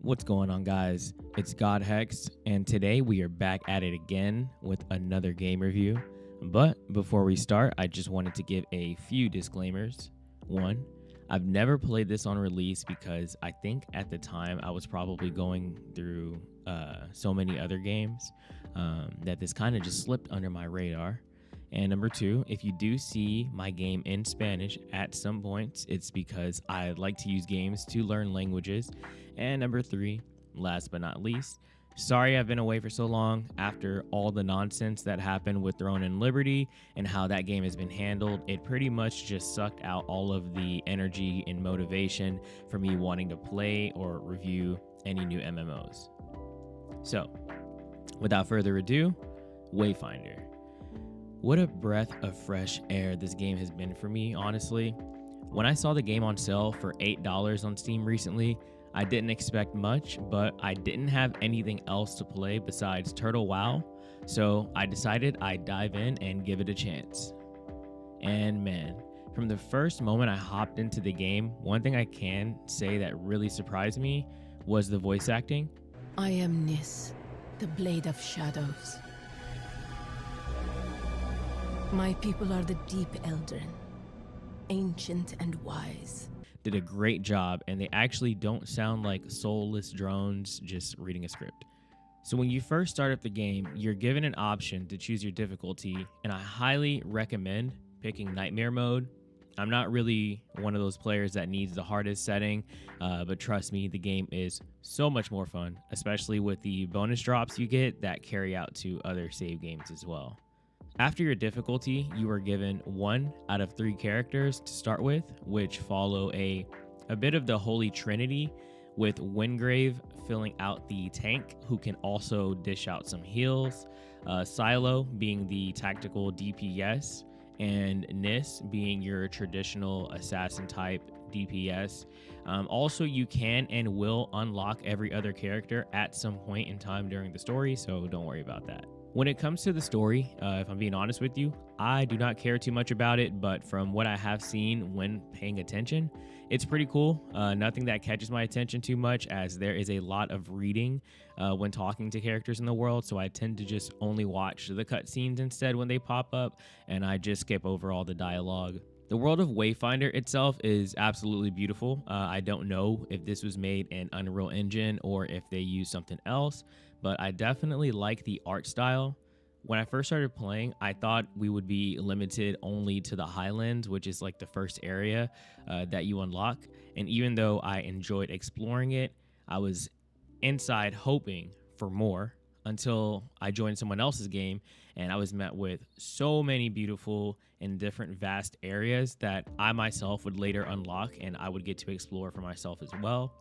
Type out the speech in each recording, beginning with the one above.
What's going on, guys? It's God Hexe, and today we are back at it again with another game review. But before we start, I just wanted to give a few disclaimers. One, I've never played this on release because I think at the time I was probably going through so many other games that this kind of just slipped under my radar. And number two, if you do see my game in Spanish at some points, it's because I like to use games to learn languages. And number three, last but not least, sorry I've been away for so long after all the nonsense that happened with Throne and Liberty and how that game has been handled. It pretty much just sucked out all of the energy and motivation for me wanting to play or review any new MMOs. So, without further ado, Wayfinder. What a breath of fresh air this game has been for me, honestly. When I saw the game on sale for $8 on Steam recently, I didn't expect much, but I didn't have anything else to play besides Turtle WoW, so I decided I'd dive in and give it a chance. And man, from the first moment I hopped into the game, one thing I can say that really surprised me was the voice acting. I am Nis, the Blade of Shadows. My people are the Deep Eldrin, ancient and wise. Did a great job, and they actually don't sound like soulless drones just reading a script. So when you first start up the game, you're given an option to choose your difficulty, and I highly recommend picking Nightmare mode. I'm not really one of those players that needs the hardest setting, but trust me, the game is so much more fun, especially with the bonus drops you get that carry out to other save games as well. After your difficulty, you are given 1 out of 3 characters to start with, which follow a bit of the Holy Trinity, with Wingrave filling out the tank, who can also dish out some heals, Silo being the tactical DPS, and Nis being your traditional assassin type DPS. Also, you can and will unlock every other character at some point in time during the story, so don't worry about that. When it comes to the story, if I'm being honest with you, I do not care too much about it, but from what I have seen when paying attention, it's pretty cool. Nothing that catches my attention too much, as there is a lot of reading when talking to characters in the world, so I tend to just only watch the cutscenes instead when they pop up, and I just skip over all the dialogue. The world of Wayfinder itself is absolutely beautiful. I don't know if this was made in Unreal Engine or if they used something else, but I definitely like the art style. When I first started playing, I thought we would be limited only to the Highlands, which is like the first area that you unlock. And even though I enjoyed exploring it, I was inside hoping for more until I joined someone else's game and I was met with so many beautiful and different vast areas that I myself would later unlock and I would get to explore for myself as well.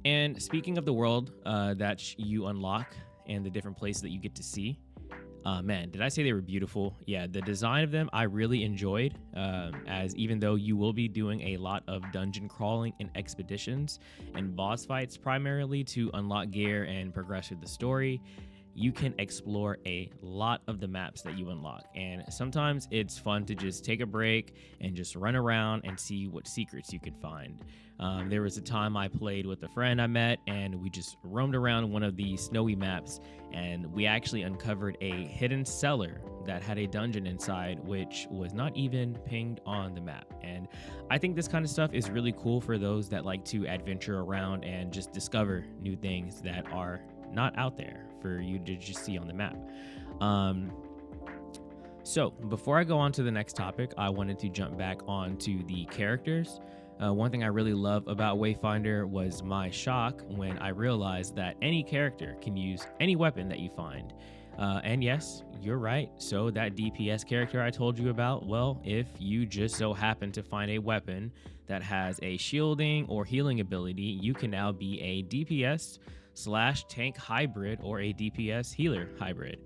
And speaking of the world that you unlock and the different places that you get to see, man, did I say they were beautiful? Yeah, the design of them I really enjoyed, as even though you will be doing a lot of dungeon crawling and expeditions and boss fights primarily to unlock gear and progress through the story, you can explore a lot of the maps that you unlock. And sometimes it's fun to just take a break and just run around and see what secrets you can find. There was a time I played with a friend I met, and we just roamed around one of the snowy maps, and we actually uncovered a hidden cellar that had a dungeon inside, which was not even pinged on the map. And I think this kind of stuff is really cool for those that like to adventure around and just discover new things that are not out there for you to just see on the map. So before I go on to the next topic, I wanted to jump back onto the characters. One thing I really love about Wayfinder was my shock when I realized that any character can use any weapon that you find. And yes, you're right. So that DPS character I told you about, well, if you just so happen to find a weapon that has a shielding or healing ability, you can now be a DPS/tank hybrid or a DPS healer hybrid.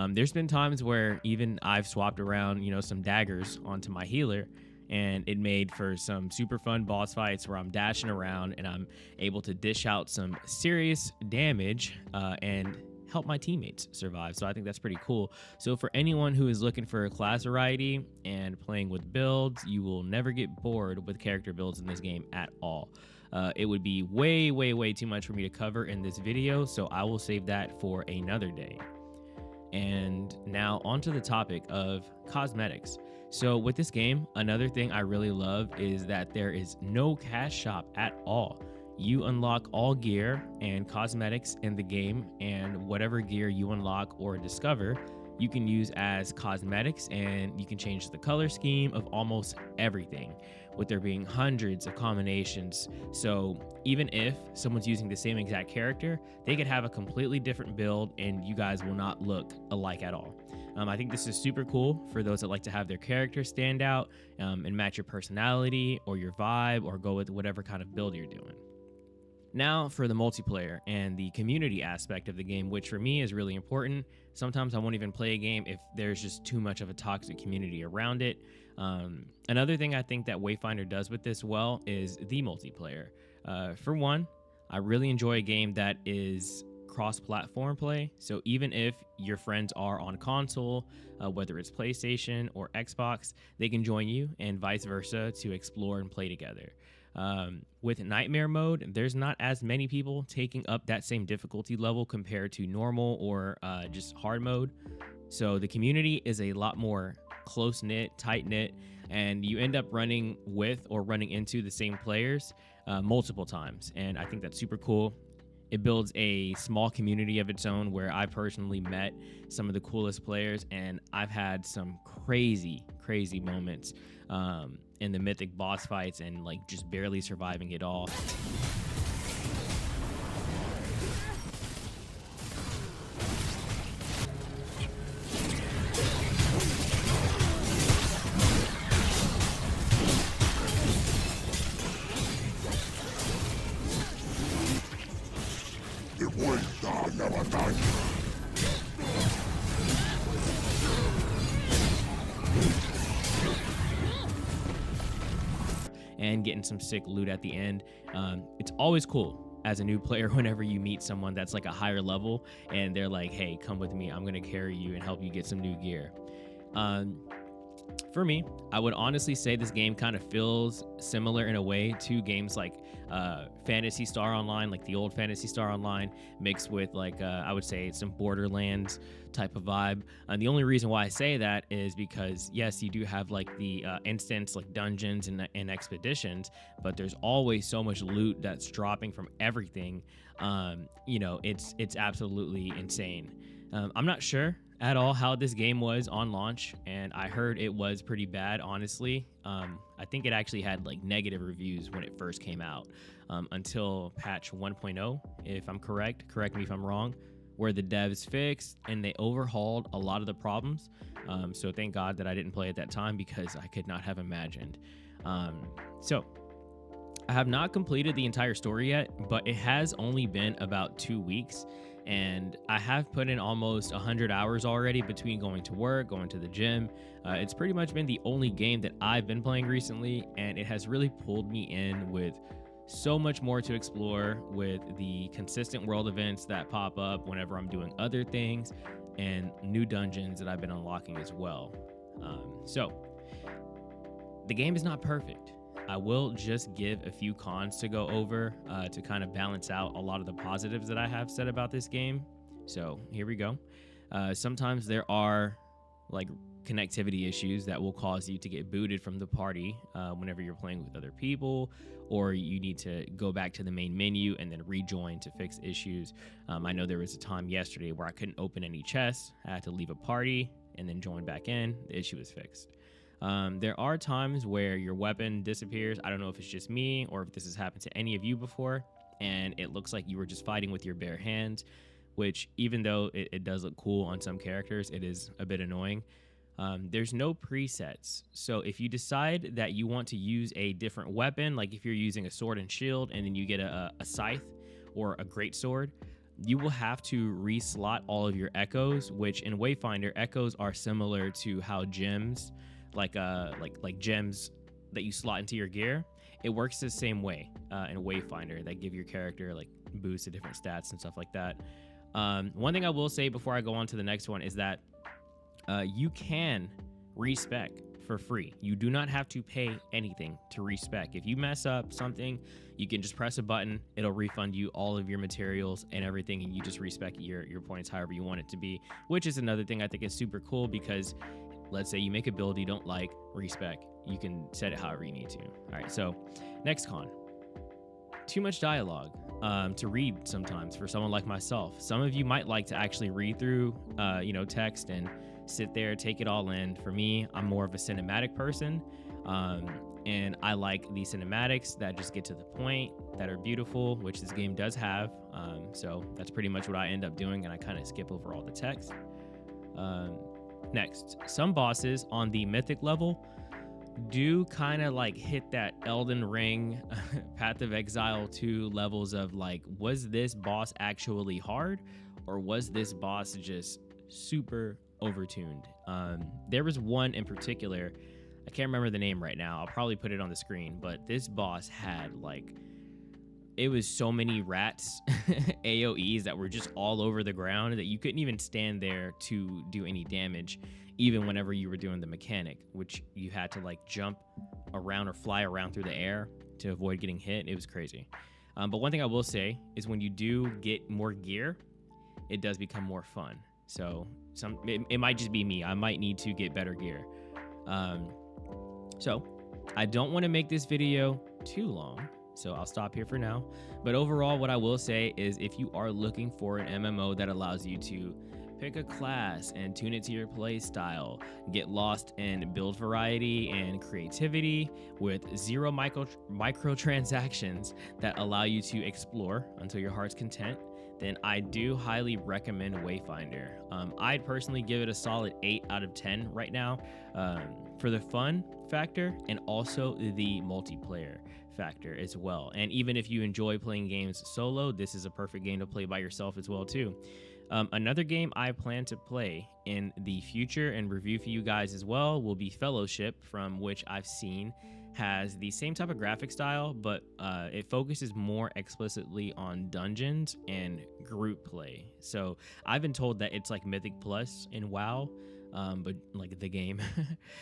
There's been times where even I've swapped around, some daggers onto my healer, and it made for some super fun boss fights where I'm dashing around and I'm able to dish out some serious damage and help my teammates survive. So I think that's pretty cool. So for anyone who is looking for a class variety and playing with builds, you will never get bored with character builds in this game at all. It would be way too much for me to cover in this video, so I will save that for another day. And now onto the topic of cosmetics. So with this game, another thing I really love is that there is no cash shop at all. You unlock all gear and cosmetics in the game, and whatever gear you unlock or discover, you can use as cosmetics, and you can change the color scheme of almost everything, with there being hundreds of combinations. So even if someone's using the same exact character, they could have a completely different build and you guys will not look alike at all. I think this is super cool for those that like to have their character stand out and match your personality or your vibe, or go with whatever kind of build you're doing. Now for the multiplayer and the community aspect of the game, which for me is really important. Sometimes I won't even play a game if there's just too much of a toxic community around it. Another thing I think that Wayfinder does with this well is the multiplayer. For one, I really enjoy a game that is cross-platform play. So even if your friends are on console, whether it's PlayStation or Xbox, they can join you and vice versa to explore and play together. With nightmare mode, there's not as many people taking up that same difficulty level compared to normal or just hard mode. So the community is a lot more close-knit, tight-knit, and you end up running with or running into the same players multiple times. And I think that's super cool. It builds a small community of its own where I personally met some of the coolest players, and I've had some crazy moments in the mythic boss fights and like just barely surviving it all. And getting some sick loot at the end. It's always cool as a new player whenever you meet someone that's like a higher level and they're like, hey, come with me, I'm gonna carry you and help you get some new gear. For me, I would honestly say this game kind of feels similar in a way to games like Phantasy Star Online, like the old Phantasy Star Online, mixed with like I would say some Borderlands type of vibe. And the only reason why I say that is because yes, you do have like the instance like dungeons and expeditions, but there's always so much loot that's dropping from everything. You know, it's absolutely insane. I'm not sure at all how this game was on launch, and I heard it was pretty bad, honestly. I think it actually had like negative reviews when it first came out until patch 1.0, if I'm correct me if I'm wrong, where the devs fixed and they overhauled a lot of the problems. So thank God that I didn't play at that time, because I could not have imagined. So I have not completed the entire story yet, but it has only been about 2 weeks. And I have put in almost 100 hours already between going to work, going to the gym. It's pretty much been the only game that I've been playing recently, and it has really pulled me in with so much more to explore, with the consistent world events that pop up whenever I'm doing other things, and new dungeons that I've been unlocking as well. So the game is not perfect. I will just give a few cons to go over to kind of balance out a lot of the positives that I have said about this game. So here we go. Sometimes there are like connectivity issues that will cause you to get booted from the party whenever you're playing with other people, or you need to go back to the main menu and then rejoin to fix issues. I know there was a time yesterday where I couldn't open any chests. I had to leave a party and then join back in. The issue was fixed. There are times where your weapon disappears. I don't know if it's just me or if this has happened to any of you before, and it looks like you were just fighting with your bare hands, which even though it does look cool on some characters, it is a bit annoying. There's no presets. So if you decide that you want to use a different weapon, like if you're using a sword and shield and then you get a scythe or a greatsword, you will have to reslot all of your echoes, which in Wayfinder, echoes are similar to how gems, like gems that you slot into your gear, it works the same way in Wayfinder, that give your character like boosts to different stats and stuff like that. One thing I will say before I go on to the next one is that you can respec for free. You do not have to pay anything to respec. If you mess up something, you can just press a button. It'll refund you all of your materials and everything, and you just respec your points however you want it to be, which is another thing I think is super cool because let's say you make a build you don't like, respec. You can set it however you need to. All right, so next con. Too much dialogue to read sometimes for someone like myself. Some of you might like to actually read through, text and sit there, take it all in. For me, I'm more of a cinematic person, and I like the cinematics that just get to the point, that are beautiful, which this game does have. So that's pretty much what I end up doing, and I kind of skip over all the text. Next, some bosses on the mythic level do kind of like hit that Elden Ring, Path of Exile 2 levels of like, was this boss actually hard, or was this boss just super overtuned? There was one in particular, I can't remember the name right now, I'll probably put it on the screen, but this boss had like, it was so many rats AoEs that were just all over the ground that you couldn't even stand there to do any damage, even whenever you were doing the mechanic, which you had to like jump around or fly around through the air to avoid getting hit. It was crazy. But one thing I will say is when you do get more gear, it does become more fun. So it might just be me. I might need to get better gear. So I don't want to make this video too long, so I'll stop here for now. But overall, what I will say is if you are looking for an MMO that allows you to pick a class and tune it to your play style, get lost in build variety and creativity with zero microtransactions that allow you to explore until your heart's content, then I do highly recommend Wayfinder. I'd personally give it a solid 8 out of 10 right now for the fun factor and also the multiplayer factor as well. And even if you enjoy playing games solo, this is a perfect game to play by yourself as well too. Another game I plan to play in the future and review for you guys as well will be Fellowship, from which I've seen has the same type of graphic style, but it focuses more explicitly on dungeons and group play. So I've been told that it's like Mythic Plus in WoW, but like the game.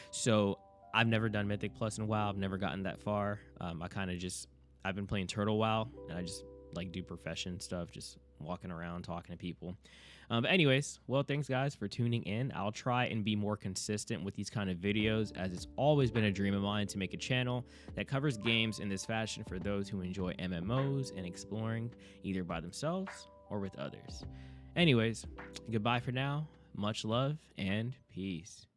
So I've never done Mythic Plus in WoW. I've never gotten that far. I've been playing Turtle WoW, and I just like do profession stuff, just walking around talking to people. But anyways, well, thanks guys for tuning in. I'll try and be more consistent with these kind of videos, as it's always been a dream of mine to make a channel that covers games in this fashion for those who enjoy MMOs and exploring either by themselves or with others. Anyways, goodbye for now. Much love and peace.